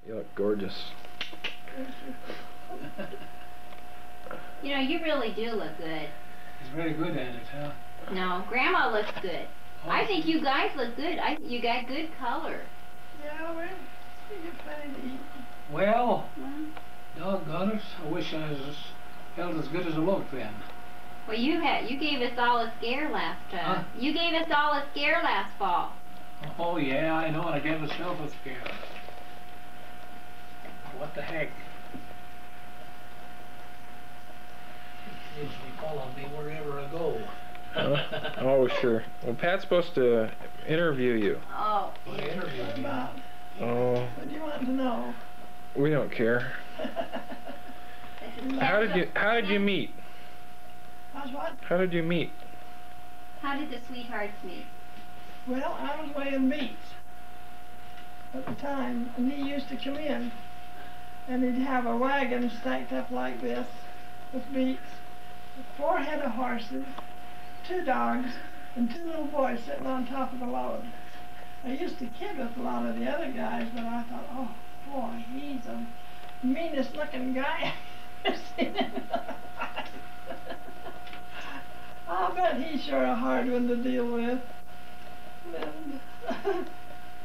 You look gorgeous. You know, you really do look good. He's very good at it, huh? No, Grandma looks good. Oh. I think you guys look good. You got good color. Yeah, we get plenty to eat. Well, doggone it, I wish I was felt as good as I look then. Well, you gave us all a scare last Huh? You gave us all a scare last fall. Oh yeah, I know, and I gave myself a scare. What the heck? He seems to be following me wherever I go. Oh, sure. Well, Pat's supposed to interview you. Oh. What interview What do you about? Oh, What do you want to know? we don't care. How did you meet? How's what? How did you meet? How did the sweethearts meet? Well, I was weighing beets at the time, and he used to come in, and he'd have a wagon stacked up like this with beets, 4 head of horses, 2 dogs, and 2 little boys sitting on top of the load. I used to kid with a lot of the other guys, but I thought, oh boy, he's the meanest looking guy I've ever seen in my life. I'll bet he's sure a hard one to deal with. And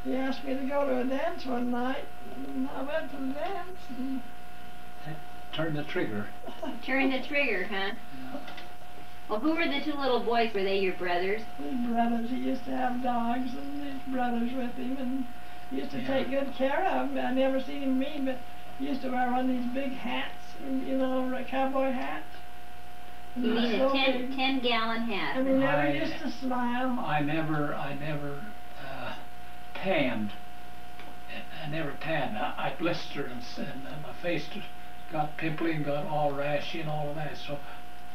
he asked me to go to a dance one night, and I went to the dance. And Turn the trigger. Turn the trigger, huh? Well, who were the 2 little boys? Were they your brothers? his brothers, he used to have dogs, and his brothers with him, and he used to take good care of them. I never seen him mean, but he used to wear one of these big hats, you know, cowboy hats. And You he was mean so a big. 10-gallon hat? And he never I- used to smile. I never tanned. I never tanned. I blistered and my face got pimply and got all rashy and all of that. So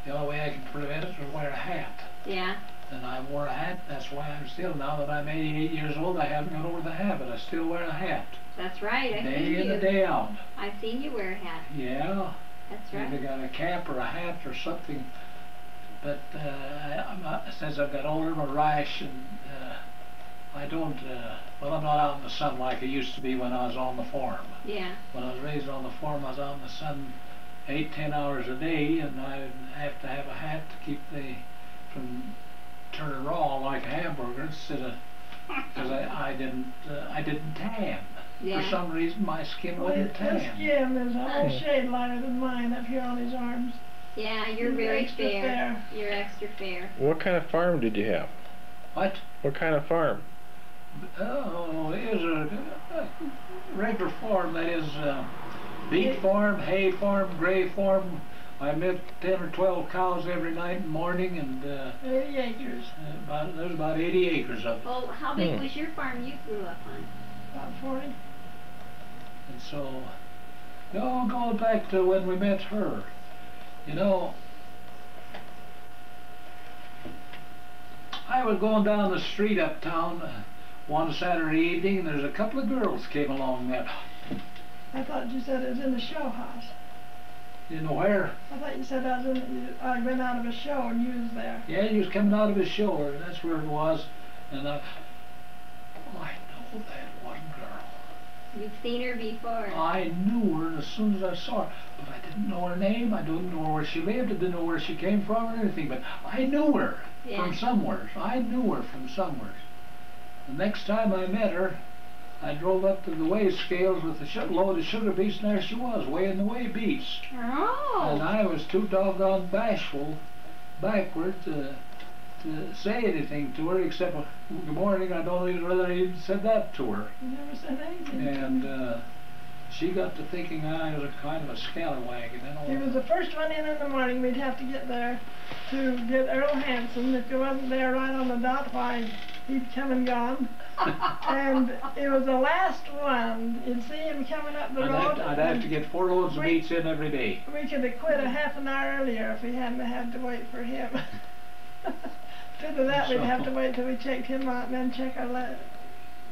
the only way I can prevent it was wear a hat. Yeah. And I wore a hat. That's why I'm still, now that I'm 88 years old, I haven't got over the habit. I still wear a hat. That's right. I've seen Day in you. and day out. I've seen you wear a hat. Yeah. That's Either right. got a cap or a hat or something. But since I've got older, my rash, and I don't, well, I'm not out in the sun like I used to be when I was on the farm. Yeah. When I was raised on the farm, I was out in the sun 8-10 hours a day, and I'd have to have a hat to keep from turning raw like a hamburger, instead of, because I didn't tan. Yeah. For some reason, my skin Well, wouldn't his tan. skin is a whole shade lighter than mine up here on his arms. Yeah, you're He's very extra fair. You're extra fair. What kind of farm did you have? What? What kind of farm? Oh, it is a regular farm. That is beet farm, hay farm, gray farm. I milked 10 or 12 cows every night and morning, and 80 acres, there's about 80 acres of it. Well, how big was your farm you grew up on? about 40. And so, no, going back to when we met her, you know, I was going down the street uptown one Saturday evening, and there's a couple of girls came along that. I thought you said it was in the show house. You know where? I thought you said I'd been out of a show and you was there. Yeah, he was coming out of his show, and that's where it was. And I know that one girl. You've seen her before. I knew her as soon as I saw her, but I didn't know her name. I didn't know where she lived. I didn't know where she came from or anything. But I knew her from somewhere. I knew her from somewhere. The next time I met her, I drove up to the weigh scales with a load of sugar beets, and there she was, weighing the weigh beets. Oh. And I was too doggone bashful, backward, to say anything to her, except, good morning. I don't even really even said that to her. You never said anything. And she got to thinking I was a kind of a scallywag. And He was the first one in the morning. We'd have to get there to get Earl Hansen. If he wasn't there right on the dot, why, he'd come and gone. And it was the last one. You'd see him coming up the road. I'd have to get 4 loads of beets in every day. We could have quit a half an hour earlier if we hadn't had to wait for him. Instead of that, we'd have to wait till we checked him out and then check our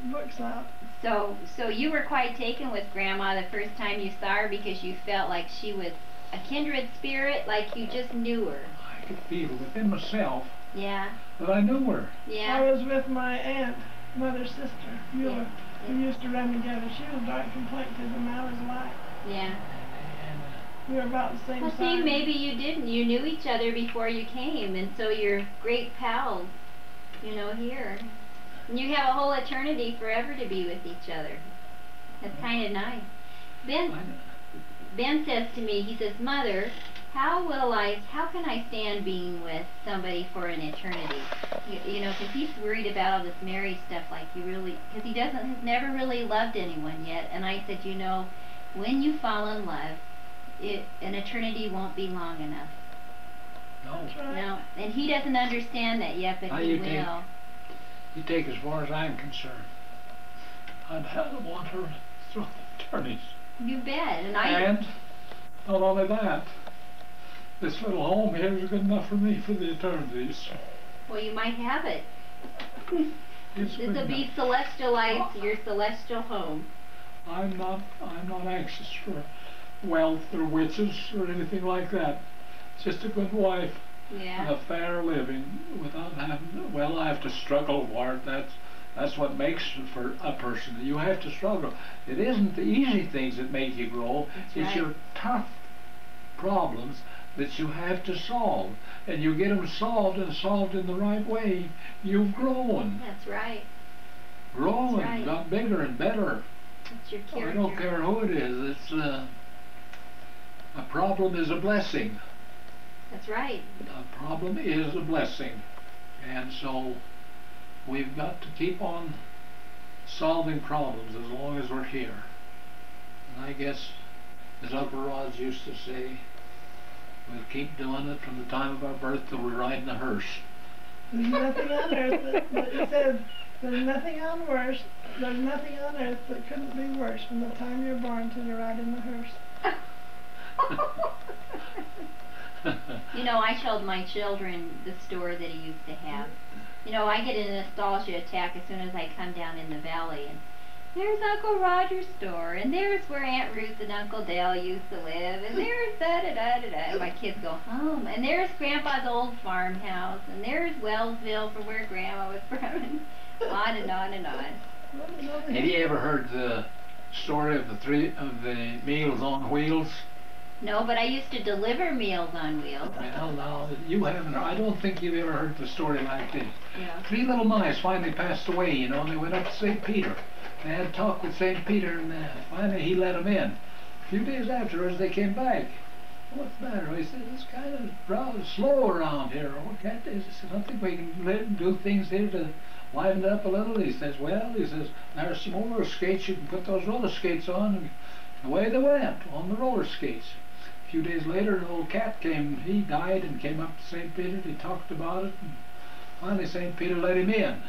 books out. So you were quite taken with Grandma the first time you saw her because you felt like she was a kindred spirit, like you just knew her. I could feel within myself Yeah. that I knew her. Yeah. I was with my aunt mother's sister, Mueller, who used to run together. She was dark complected and I was light. Yeah. We were about the same Well, size. see, maybe you didn't. You knew each other before you came, and so you're great pals, you know, here. And you have a whole eternity forever to be with each other. That's kind of nice. Ben says to me, he says, Mother, how can I stand being with somebody for an eternity? You know, because he's worried about all this married stuff, like because he has never really loved anyone yet. And I said, you know, when you fall in love, an eternity won't be long enough. No. No, and he doesn't understand that yet, but he will. You take as far as I'm concerned. I'd want her through the attorneys. You bet, and not only that, this little home here is good enough for me for the eternities. Well, you might have it. This will be celestial lights, your celestial home. I'm not anxious for wealth or riches or anything like that. Just a good wife and a fair living without having. Well, I have to struggle for it. That's what makes for a person. You have to struggle. It isn't the easy things that make you grow. It's your tough problems that you have to solve. And you get them solved and solved in the right way, you've grown. That's right. Grown, That's right. Got bigger and better. That's your character. I don't care who it is. It's a problem is a blessing. That's right. A problem is a blessing. And so we've got to keep on solving problems as long as we're here. And I guess, as Uncle Rods used to say, we'll keep doing it from the time of our birth till we ride in a hearse. There's nothing on earth that he said, there's nothing on earth that couldn't be worse from the time you're born till you ride in the hearse. You know, I showed my children the store that he used to have. You know, I get a nostalgia attack as soon as I come down in the valley, and there's Uncle Roger's store, and there's where Aunt Ruth and Uncle Dale used to live, and there's da-da-da-da-da. My kids go home, and there's Grandpa's old farmhouse, and there's Wellsville for where Grandma was from, and on and on and on. Have you ever heard the story of the Meals on Wheels? No, but I used to deliver Meals on Wheels. Well, now, you haven't. I don't think you've ever heard the story like this. Yeah. 3 little mice finally passed away, you know, and they went up to St. Peter. They had a talk with St. Peter, and finally he let them in. A few days afterwards, they came back. What's the matter? He said, it's kind of rather slow around here. What can't they? He said, I don't think we can do things here to liven it up a little. He says, well, there's some roller skates. You can put those roller skates on. And away they went on the roller skates. A few days later, an old cat came. He died and came up to St. Peter. He talked about it. And finally, St. Peter let him in.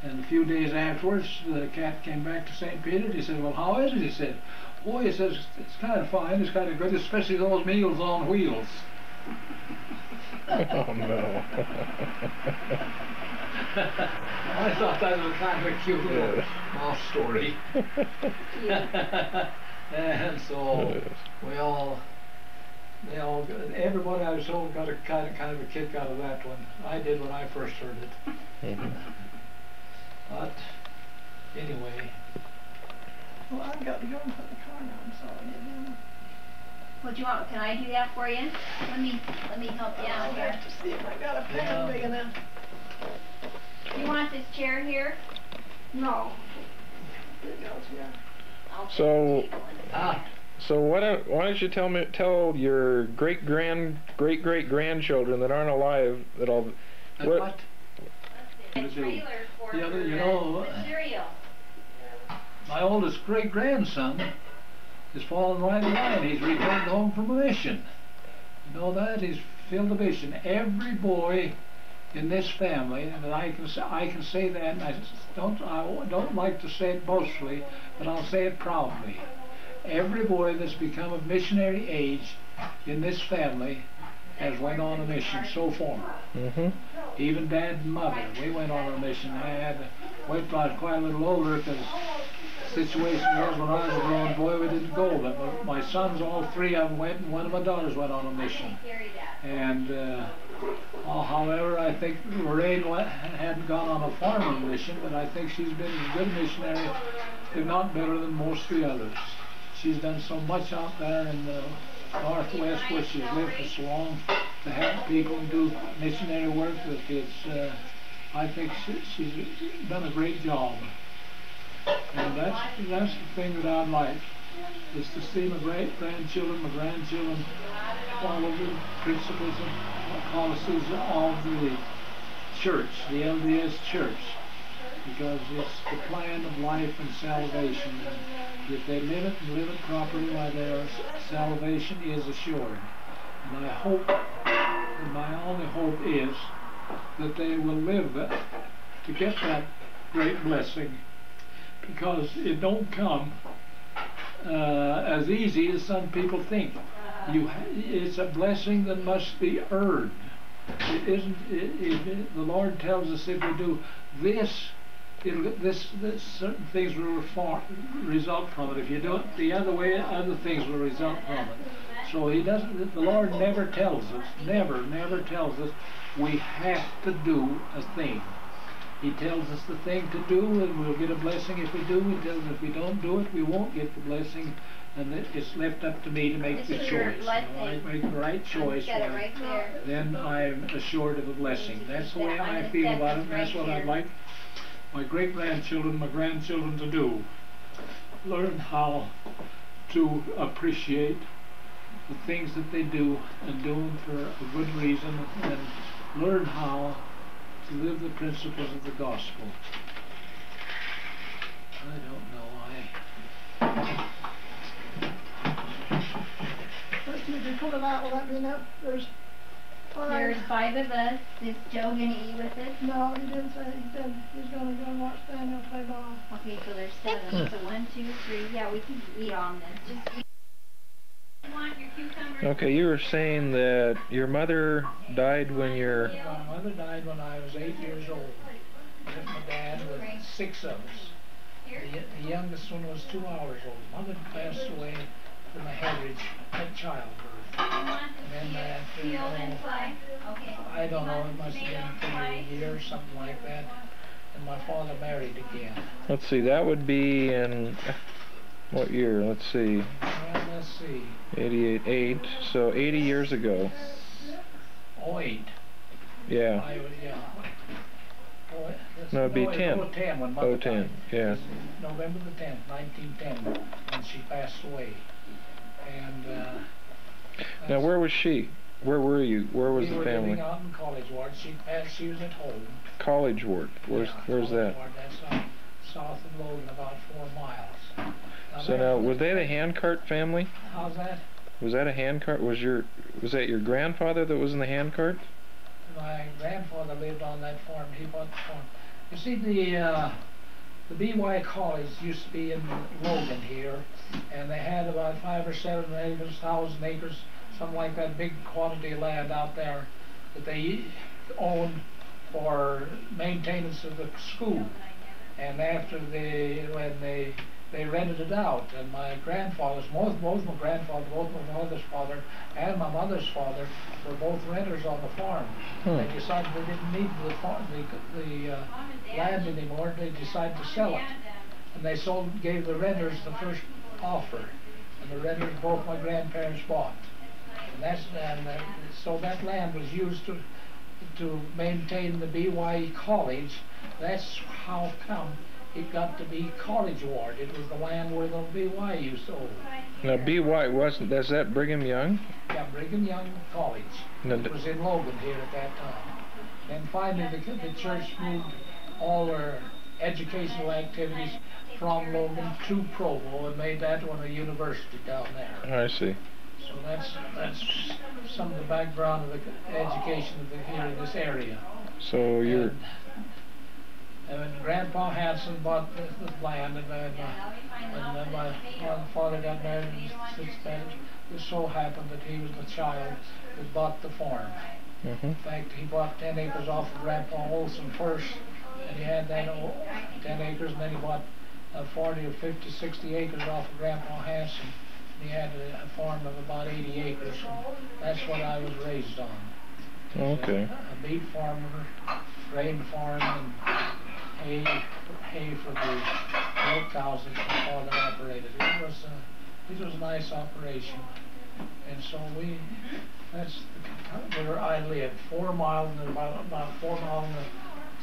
And a few days afterwards, the cat came back to St. Peter. He said, well, how is it? He said, oh, he says, it's kind of fine. It's kind of good, especially those Meals on Wheels. Oh, no. I thought that was kind of a cute little off story. And so everybody I was told got a kind of a kick out of that one. I did when I first heard it. But anyway. Well, I've got to go and put the car on, so I'll get in. What do you want? Can I do that for you? Let me help you out I'll here. have to see if I got a pan big enough. You want this chair here? No. It goes here. I'll take So, the table. so why don't you tell your great grandchildren that aren't alive that all What? A trailer for Yeah, her, you know, cereal. my oldest great-grandson is falling right in line. He's returned home from a mission. You know that? He's filled a mission. Every boy in this family, and I can say that, and I don't like to say it boastfully, but I'll say it proudly. Every boy that's become of missionary age in this family has went on a mission so far. Even Dad and Mother, we went on a mission. I went quite a little older because the situation was when I was a growing boy we didn't go, but my sons, all 3 of them went, and one of my daughters went on a mission. And However, I think Lorraine hadn't gone on a farming mission, but I think she's been a good missionary, if not better than most of the others. She's done so much out there in the Northwest where she's lived for so long to help people do missionary work that it's, I think she's done a great job. And that's the thing that I'd like, is to see my great-grandchildren, my grandchildren, follow the principles and policies of the church, the LDS church, because it's the plan of life and salvation. And if they live it and live it properly, why their salvation is assured. And I hope, and my only hope is, that they will live to get that great blessing, because it don't come as easy as some people think. It's a blessing that must be earned. It isn't. The Lord tells us if we do this, certain things will result from it. If you do it the other way, other things will result from it. So He doesn't. The Lord never tells us, never tells us we have to do a thing. He tells us the thing to do, and we'll get a blessing if we do. He tells us if we don't do it, we won't get the blessing. And it's left up to me to make the choice. I make the right choice, then I'm assured of a blessing. That's the way I feel about it, and that's what I'd like my great-grandchildren, my grandchildren to do. Learn how to appreciate the things that they do, and do them for a good reason, and learn how to live the principles of the gospel. I don't know. You can pull it out, will that be enough? There's five of us. Is Joe gonna eat with us? No, he didn't say. He said he's gonna go and watch Daniel play ball. Okay, so there's 7. So 1, 2, 3. Yeah, we can eat on this. Just eat. Okay, you were saying that your mother died when you're... My mother died when I was 8 years old. With my dad, with 6 of us. The youngest one was 2 hours old. Mother passed away from a hemorrhage at childbirth. And then I don't know, it must have been 3 years, something like that. And my father married again. Let's see, that would be in what year? Let's see. Well, let's see. 88, so 80 years ago. 08. Yeah. No, it'd be 10. 010 when Mother died. Yeah. November the 10th, 1910, when she passed away. And now, where was she? Where were you? Where was the family? We were living out in College Ward. She was at home. College Ward. Where's that? Ward. That's south of Logan, about 4 miles. So now, was they the handcart family? How's that? Was that a handcart? Was that your grandfather that was in the handcart? My grandfather lived on that farm. He bought the farm. You see, the BY College used to be in Logan here, and they had about 5 or 7 acres, 1,000 acres, something like that, big quantity of land out there that they owned for maintenance of the school. And after when they rented it out, and my grandfathers, both my grandfather, both my mother's father and my mother's father were both renters on the farm. They decided they didn't need the land anymore. They decided to sell it, and they gave the renters the first offer, and the renters both my grandparents bought. And so that land was used to maintain the BY College. That's how come it got to be College Ward. It was the land where the BY used to own. Now, BY wasn't, is that Brigham Young? Yeah, Brigham Young College. It was in Logan here at that time. And finally, the church moved all their educational activities from Logan to Provo and made that one a university down there. I see. So that's some of the background of the education here in this area. So you're... And when Grandpa Hansen bought the land, and then my father got married, it so happened that he was the child that bought the farm. In fact, he bought 10 acres off of Grandpa Olson first, and he had that 10 acres, and then he bought 40 or 50, 60 acres off of Grandpa Hansen. He had a farm of about 80 acres, and that's what I was raised on. Okay. A meat farmer, grain farm, and hay for the milk cows that my father operated. It was a nice operation. And so that's where I lived, 4 miles, about 4 miles in the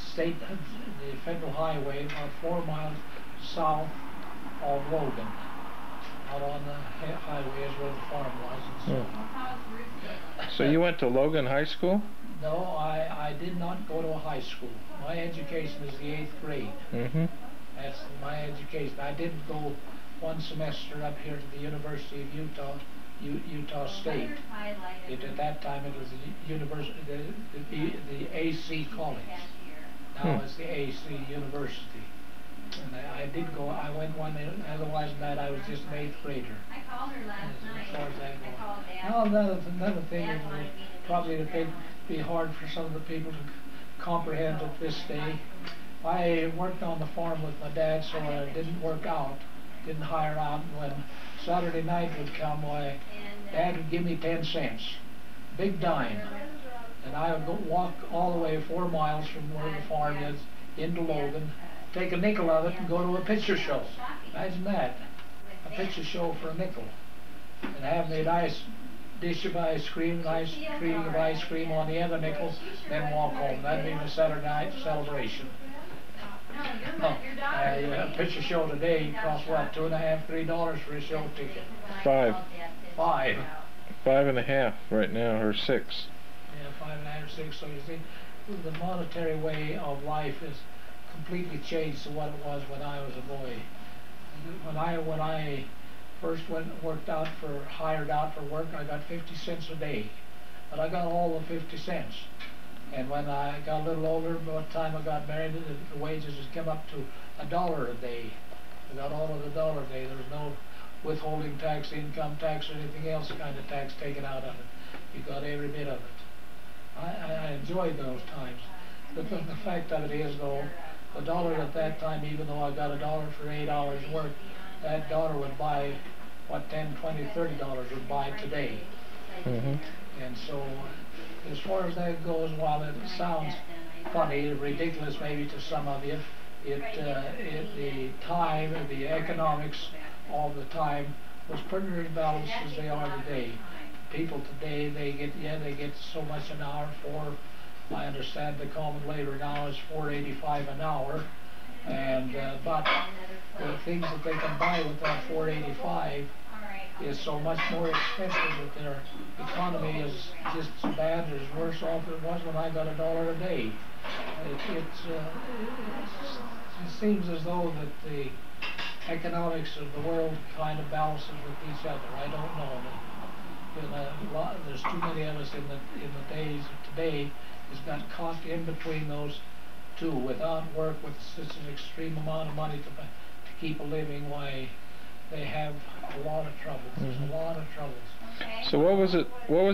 state, the federal highway, about 4 miles south of Logan. Out on the highway is where the farm was. And so you went to Logan High School? No, I did not go to a high school. My education is the 8th grade. Mm-hmm. That's my education. I did go 1 semester up here to the University of Utah State. At that time it was the university, the AC College. Now it's the AC University. And I did go, I went one, otherwise than that I was just an 8th grader. I called her last night. As far as that I called goes. Dad. Now another thing is probably that it'd be hard for some of the people to comprehend at this day. I worked on the farm with my dad, so I didn't work out, didn't hire out. When Saturday night would come, why, Dad would give me 10 cents, big dime, and I would go walk all the way 4 miles from where the farm is into Logan, take a nickel of it and go to a picture show. Imagine that, a picture show for a nickel, and have me a dish of ice cream, nice cream of ice cream on the other nickel, then walk home. That'd be my Saturday night celebration. A picture show today costs what, $2.50, $3 for a show ticket? $5. $5. $5.50 right now, or $6. Yeah, $5.50 or $6. So you see, the monetary way of life has completely changed to what it was when I was a boy. When I first hired out for work, I got 50 cents a day, but I got all the 50 cents. And when I got a little older, by the time I got married, the wages had come up to $1 a day. I got all of the $1 a day. There was no withholding tax, income tax, or anything else kind of tax taken out of it. You got every bit of it. I enjoyed those times. The fact of it is, though, the dollar at that time, even though I got $1 for 8 hours work, that dollar would buy what $10, $20, $30 would buy today. Mm-hmm. And so, as far as that goes, while it sounds funny, ridiculous maybe to some of you, the time, the economics of the time was pretty as balanced as they are today. People today, they get so much an hour for, I understand the common labor now is $4.85 an hour, and but the things that they can buy with that $4.85 is so much more expensive that their economy is just as bad or as worse off as it was when I got $1 a day. It seems as though that the economics of the world kind of balances with each other. I don't know. There's too many of us in the days of today has got caught in between those two, without work, with such an extreme amount of money to keep a living. Why, they have a lot of troubles. There's a lot of troubles. So what was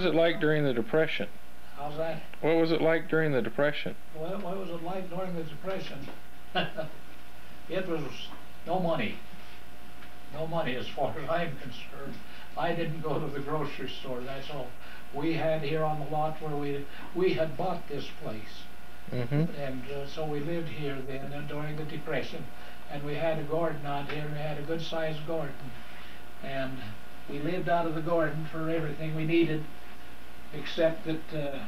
it like during the Depression? How's that? What was it like during the Depression? What was it like during the Depression? It was no money. No money as far as I'm concerned. I didn't go to the grocery store, that's all. We had here on the lot where we had bought this place. Mm-hmm. And so we lived here then during the Depression. And we had a garden out here, and we had a good sized garden. And we lived out of the garden for everything we needed, except that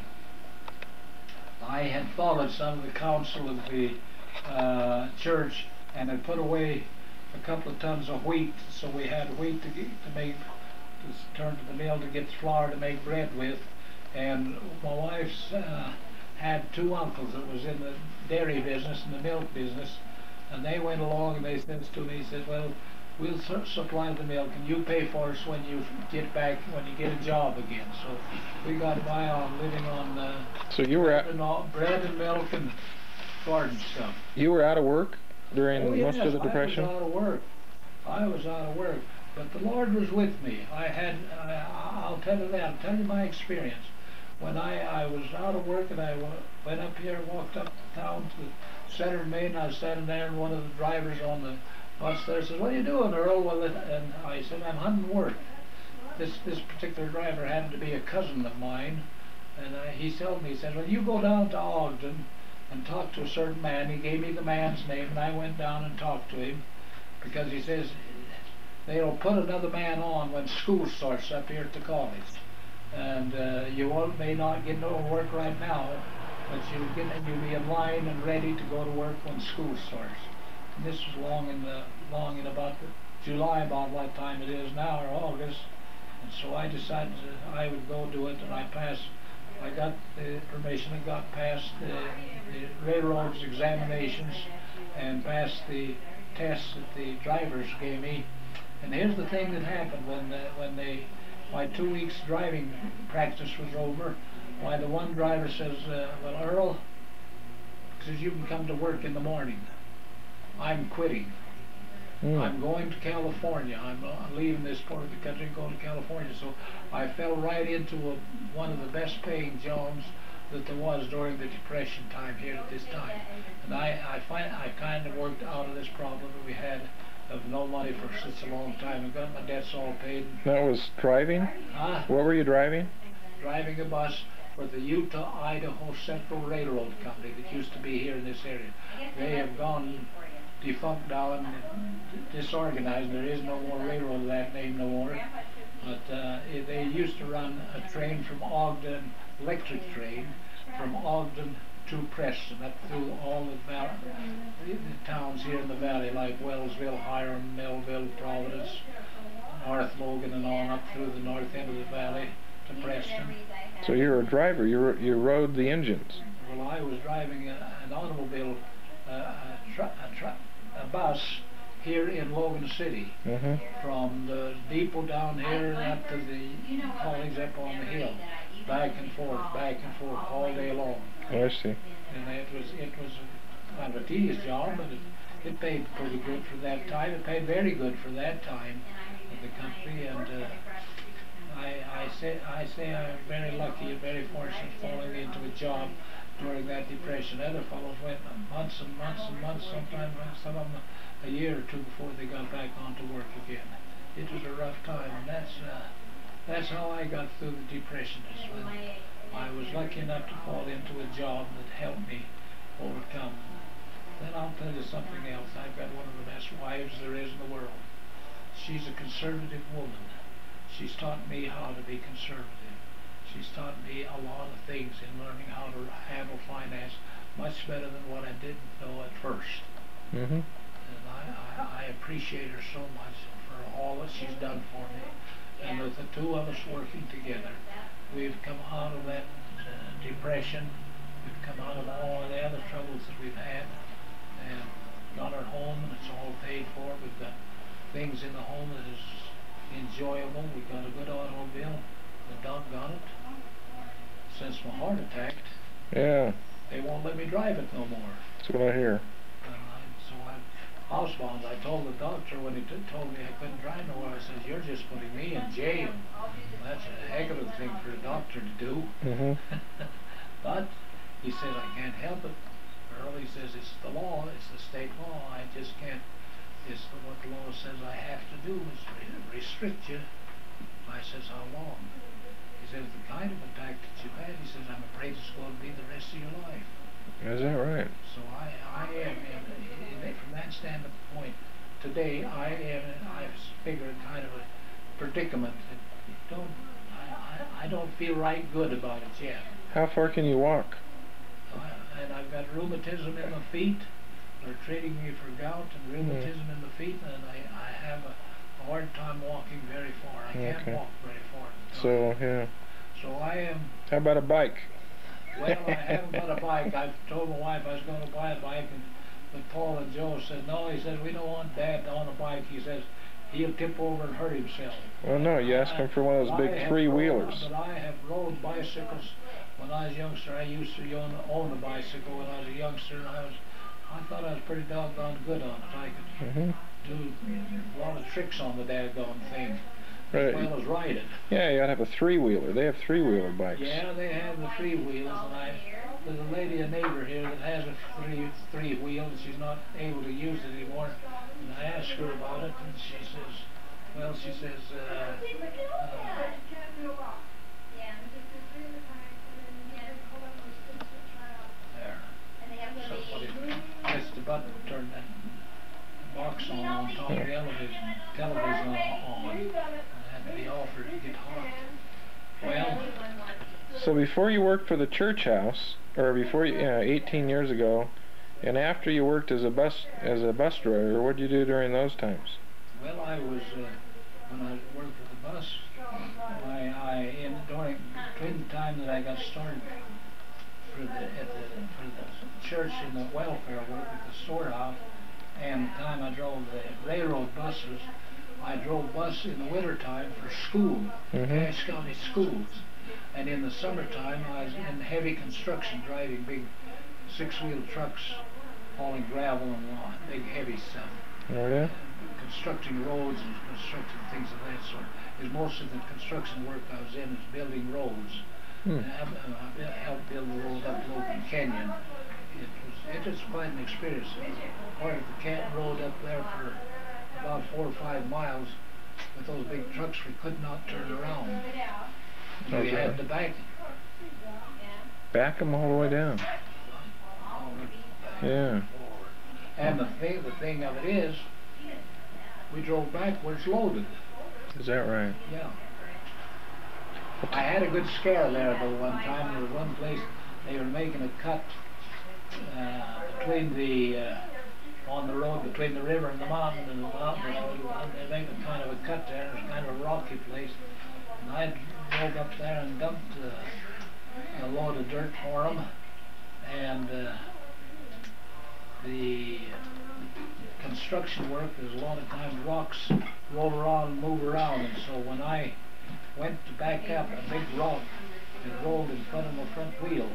I had followed some of the counsel of the church and had put away a couple of tons of wheat, so we had wheat to turn to the mill to get flour to make bread with. And my wife's had 2 uncles that was in the dairy business and the milk business, and they went along and they said to me, well, we'll supply the milk and you pay for us when you get back, when you get a job again. So we got by on living on so you were bread and milk and garden stuff. You were out of work during most of the Depression? I was out of work. I was out of work. But the Lord was with me. I'll tell you that. I'll tell you my experience. When I was out of work and I went up here, walked up to town to Center Main, and I was standing there, and one of the drivers on the bus there says, "What are you doing, Earl?" Well, and I said, "I'm hunting work." This particular driver happened to be a cousin of mine, And he told me, he said, well, you go down to Ogden and talk to a certain man. He gave me the man's name, and I went down and talked to him, because he says they'll put another man on when school starts up here at the college. And you may not get no work right now, but you'll be in line and ready to go to work when school starts. And this was long in about July, about what time it is now, or August. And so I decided that I would go do it, and I got the permission and got past the railroad's examinations and passed the tests that the drivers gave me. And here's the thing that happened when my 2 weeks driving practice was over. Why, the one driver says, well, Earl, says, you can come to work in the morning. I'm quitting. I'm going to California. I'm leaving this part of the country and going to California. So I fell right into one of the best paying jobs that there was during the Depression time here at this time. And I kind of worked out of this problem that we had of no money for such a long time, and got my debts all paid. That was driving? Huh? What were you driving? Driving a bus for the Utah-Idaho Central Railroad Company that used to be here in this area. They have gone defunct now and disorganized. There is no more railroad of that name no more. But they used to run a train from Ogden, electric train, from Ogden to Preston, up through all the towns here in the valley, like Wellsville, Hiram, Melville, Providence, North Logan, and on up through the north end of the valley to Preston. So you were a driver. You rode the engines. Well, I was driving an automobile, a bus here in Logan City, from the depot down here up to the college up on the hill, back and forth all day long. Oh, I see. And it was kind of a tedious job, but it paid pretty good for that time. It paid very good for that time in the country, and I say I'm very lucky and very fortunate falling into a job during that Depression. Other fellows went months and months and months, sometimes some of them a year or two before they got back onto work again. It was a rough time, and that's how I got through the Depression. Is when I was lucky enough to fall into a job that helped me overcome. Then I'll tell you something else. I've got one of the best wives there is in the world. She's a conservative woman. She's taught me how to be conservative. She's taught me a lot of things in learning how to handle finance much better than what I didn't know at first. And I appreciate her so much for all that she's done for me. And with the two of us working together, we've come out of that Depression. We've come out of all the other troubles that we've had, and got our home, and it's all paid for. We've got things in the home that is enjoyable. We've got a good automobile. The dog got it. Since my heart attack, they won't let me drive it no more. That's what I hear. So I'm housebound. I told the doctor when he told me I couldn't drive no more, I said, you're just putting me in jail. That's a heck of a thing for a doctor to do. But he said, I can't help it. Earl, he says, it's the law, it's the state law. I just can't, it's what the law says I have to do is restrict you. I says, how long? He says, the kind of attack that you've had, he says, I'm afraid it's going to be the rest of your life. Is that right? So I am, from that standpoint, today I've figured kind of a predicament that I don't feel right good about it yet. How far can you walk? And I've got rheumatism in my feet. They're treating me for gout and rheumatism in the feet, and I have a hard time walking very far. I can't walk very far. So, So I am... How about a bike? Well, I haven't got a bike. I've told my wife I was going to buy a bike, but Paul and Joe said, no, he says, we don't want Dad on a bike. He says, he'll tip over and hurt himself. Well, no, you ask him for one of those big three-wheelers. But I have rode bicycles when I was a youngster. I used to own a bicycle when I was a youngster, and I thought I was pretty doggone good on it. I could do a lot of tricks on the daggone thing. Right. As well as ride it. Yeah, you ought to have a three-wheeler. They have three-wheeler bikes. Yeah, they have the three wheels, and there's a lady, a neighbor here, that has a three wheel, and she's not able to use it anymore. And I asked her about it, and she says, well, she says, button to turn that box on top of the television on. And it had to be off or it get hot. Well, So before you worked for the church house, or before you, 18 years ago, and after you worked as a bus driver, what did you do during those times? well, I was when I worked for the bus. During the time that I got started for the church in the welfare work at the storehouse, and the time I drove the railroad buses, I drove bus in the wintertime for school, Cache County schools. And in the summertime, I was in heavy construction, driving big six-wheel trucks, hauling gravel and big heavy stuff. Oh yeah? Constructing roads and constructing things of that sort. Because most of the construction work I was in is building roads. I helped build the road up Logan Canyon. It was quite an experience. Part of the Canton Road up there for about 4 or 5 miles. With those big trucks, we could not turn around. We had to back them all the way down. Yeah. And the thing of it is, we drove backwards loaded. Is that right? Yeah. I had a good scare there though one time. There was one place they were making a cut between on the road between the river and the mountain, and they're making kind of a cut there. It was kind of a rocky place. And I drove up there and dumped a load of dirt for them. And the construction work, there's a lot of times rocks roll around and move around, and so when I went to back up, a big rock had rolled in front of my front wheel,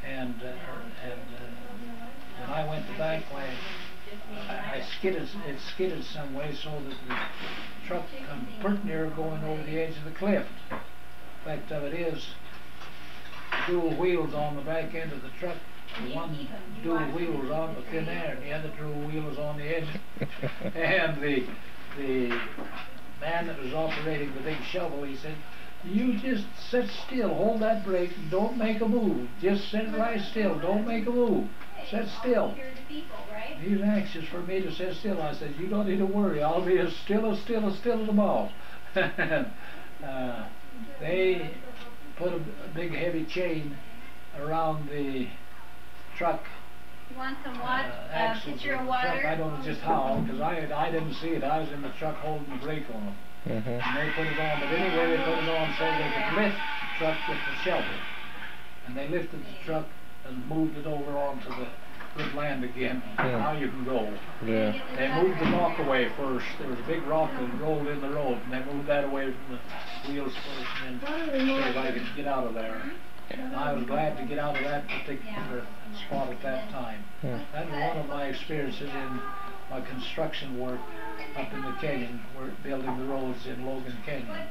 and when I went to back, it skidded some way so that the truck come pretty near going over the edge of the cliff. The fact of it is, dual wheels on the back end of the truck. One dual wheel was on the thin air, and the other dual wheel was on the edge. And the man that was operating the big shovel, he said, "You just sit still, hold that brake, and don't make a move. Just sit right still, don't make a move. Sit still." He was anxious for me to sit still. I said, "You don't need to worry, I'll be as still as a mouse." They put a big heavy chain around the truck. You want some water? Axles Pitcher of of the water? truck. I don't know just how, because I didn't see it. I was in the truck holding the brake on them. And they put it on, but anyway, they put it on so they could lift the truck with the shovel. And they lifted the truck and moved it over onto the good land again. Now you can go. Yeah. They moved the rock away first. There was a big rock that rolled in the road, and they moved that away from the wheels first, and then so if I could get out of there. And I was glad to get out of that particular spot at that time. That was one of my experiences in my construction work up in the canyon, building the roads in Logan Canyon.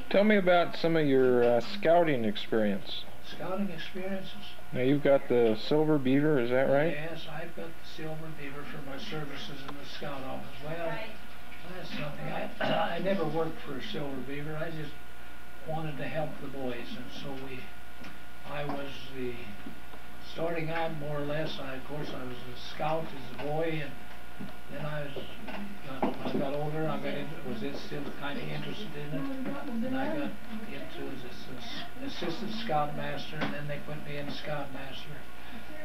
Tell me about some of your scouting experience. Scouting experiences? Now you've got the Silver Beaver, is that right? Yes, I've got the Silver Beaver for my services in the scout office. Well, that's something. I never worked for a Silver Beaver. I just wanted to help the boys, and so I was starting out more or less. Of course, I was a scout as a boy, and then when I got older, was still kind of interested in it, and I got into as assistant scoutmaster, and then they put me in scoutmaster,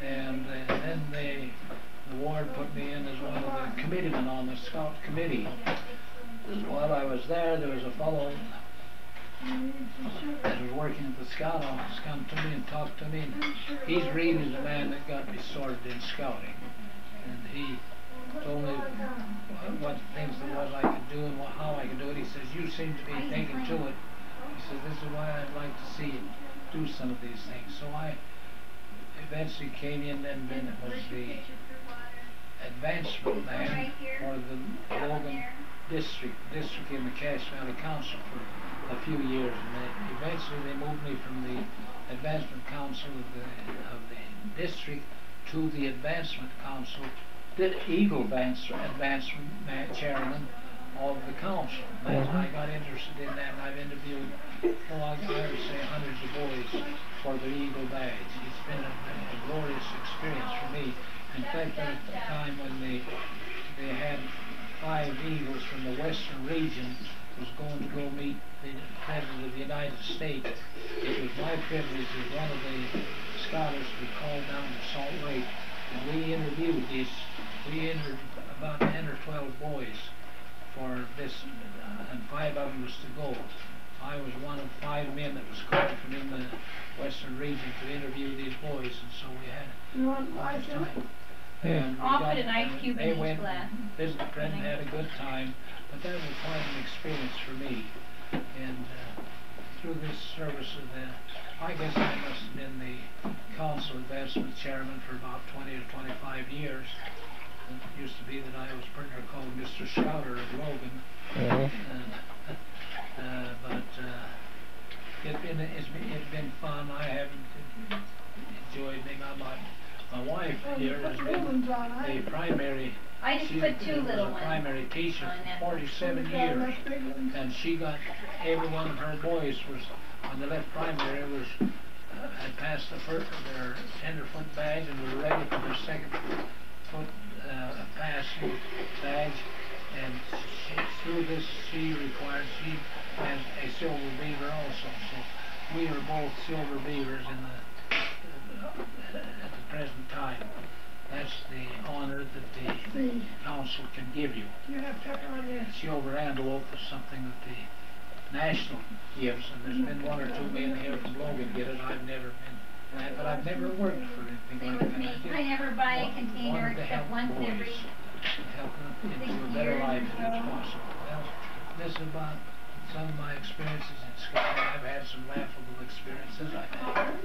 and then the ward put me in as one of the committeemen on the scout committee. While I was there was a fellow that was working at the scout office come to me and talked to me, and he's really the man that got me started in scouting, and he told me what things there was I could do and how I could do it. He says, "You seem to be thinking to it." He says, "This is why I'd like to see you do some of these things." So I eventually came in, and then it was the advancement man for the Logan district in the Cache Valley Council for a few years, and eventually they moved me from the advancement council of the district to the advancement council, the Eagle advancement chairman of the council. And I got interested in that, and I've interviewed, I would say, hundreds of boys for the Eagle badge. It's been a glorious experience for me In fact, there was a time when they had 5 eagles from the western region was going to go meet the President of the United States. It was my privilege as one of the scholars to be called down to Salt Lake, and we interviewed about 10 or 12 boys for this, and 5 of them was to go. I was one of 5 men that was called from in the western region to interview these boys, and so we had a lot of time. And I'll put an ice cube they in each went glass. and visited the President, had a good time, but that was quite an experience for me. And through this service of I guess I must have been the Council Advancement Chairman for about 20 or 25 years. It used to be that I was pretty called Mr. Schouder of Logan. It's been fun. I haven't enjoyed it. My wife here has been the primary. I just put 2 little ones. Primary teacher for 47 years, and she got every one of her boys was on the left primary had passed their tenderfoot badge and were ready for their second foot passing badge. And through this she had a silver beaver also. So we are both silver beavers at the present time. That's the honor that the council can give you. You have pepper on your... Silver envelope is something that the national gives, and there's been 1 or 2 men here from Logan get it. I've never been that, but I've never worked for anything Same like with me. that. I never buy a container except once every... Help them into a better life as possible. Well, this is about some of my experiences in Scotland. I've had some laughable experiences. I've had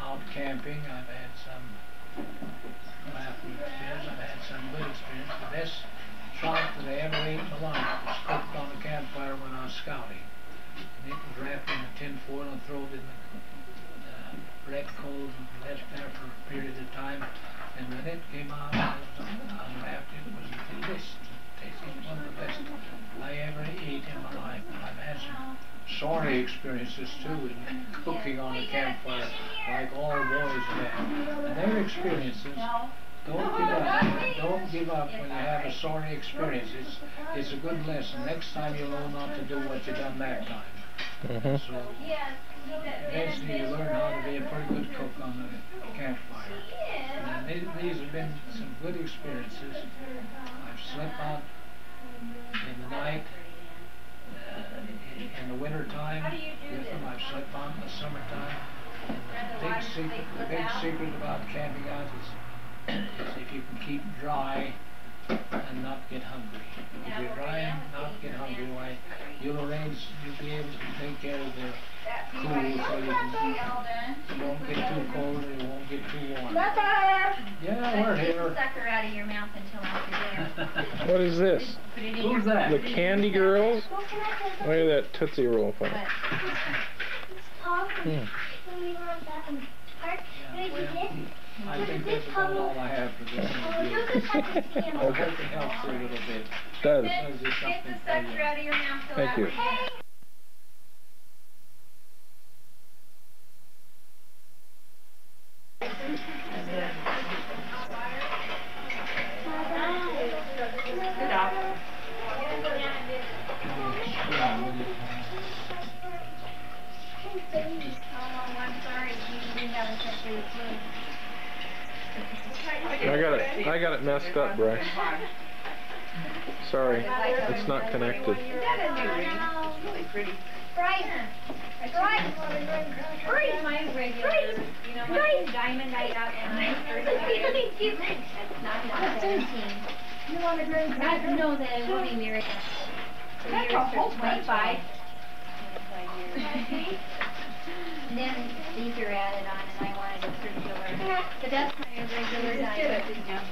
out camping. I've had some laughable experience. I've had some good experience. The best trout that I ever ate in my life was cooked on a campfire when I was scouting. And it was wrapped in a tin foil and thrown in the red coals and left there for a period of time. And when it came out, unwrapped, it was delicious. It tasted one of the best I ever ate in my life. And I've had some sorry experiences too in cooking on a campfire, like all boys have. And their experiences, don't give up. Don't give up when you have a sorry experience. It's a good lesson. Next time you'll know not to do what you done that time. So eventually you learn how to be a pretty good cook on a campfire. And these have been some good experiences. I've slept out in the night, in the winter time with them. I've slept out in the summertime. And the big secret about camping out is if you can keep dry and not get hungry. If you're dry and not get hungry, why you'll be able to take care of the cool so you won't get too cold and you won't get too warm. Yeah, we're here. Take the sucker out of your mouth until after dinner. What is this? Who's that? The Candy Girls? Look at that Tootsie Roll thing. I think that's about all I have for this interview. I hope it helps you a little bit. Does. Get the sucker out of your mouth. Thank you. I got it messed up, Bryce. Sorry, it's not connected. It's really pretty. Bryce! Bryce! Bryce! My regular, you know, my diamond night out and my first That's not 17. You want a green cracker? No, that I will be married. That's a whole 25 years. And then these are added on, and I wanted a circular. But that's my regular diamond.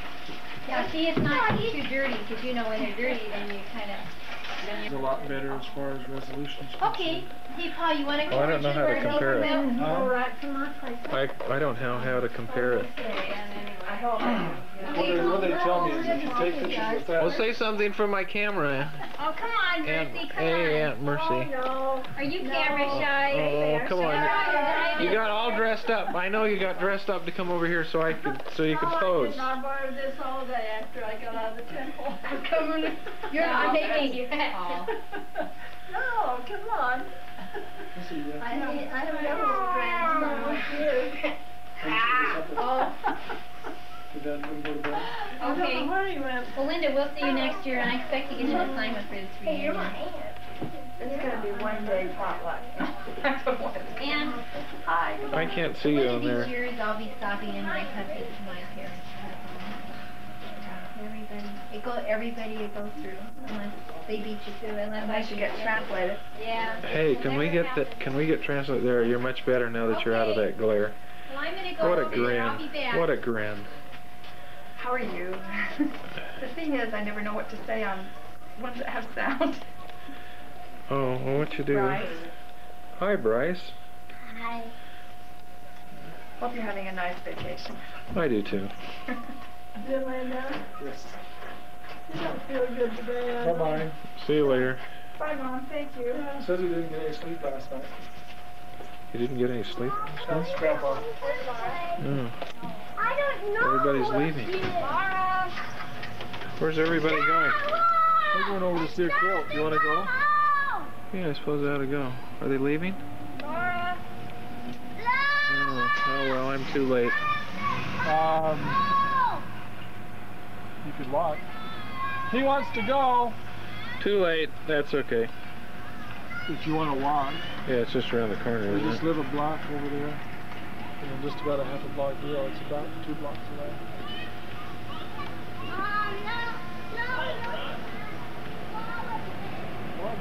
Yeah, see, it's not too dirty, because you know when they're dirty, then you kind of... It's a lot better as far as resolutions. Okay. Hey, Paul, you want to I don't know how to compare it. Huh? I don't know how to compare it. What they tell me is if you take pictures with that. Well, say something from my camera. Oh, come on, Mercy, come on. Hey, Aunt Mercy. Oh, no. Are you camera shy? Oh, come on. You got all dressed up. I know you got dressed up to come over here so you could pose. I borrowed this all day after I got out of the temple. You're not making you. No, come on. I have a little grandson with you. Oh. I don't know Okay. where he went. Well, Linda, we'll see you next year, and I expect to get you an assignment for this reunion. It's gonna be one day potluck. And I can't see you one on of these there. years, I'll be stopping in my cousin to my parents' house. Everybody it goes through, unless they beat you to it. Unless you get translated. Yeah. Hey, can we get translated there? You're much better now that you're out of that glare. Well, I'm gonna go What a over there. I'll be grin. back. What a grin. How are you? The thing is, I never know what to say on ones that have sound. Oh, well, what you do? Bryce. Hi, Bryce. Hi. Hope you're having a nice vacation. I do too. Did Linda? Yes. You don't feel good today. Bye-bye. See you later. Bye, Mom. Thank you. Says he didn't get any sleep last night. You didn't get any sleep? That's Grandpa. No. I don't know. Everybody's leaving. Where's everybody going? We're going over to see a quilt. You want to go? Yeah, I suppose I ought to go. Are they leaving? Laura. Oh well, I'm too late. You could walk. He wants to go. Too late. That's okay. If you want to walk. Yeah, it's just around the corner, We isn't just it? live a block over there. And just about a half a block deal. It's about 2 blocks away. Well,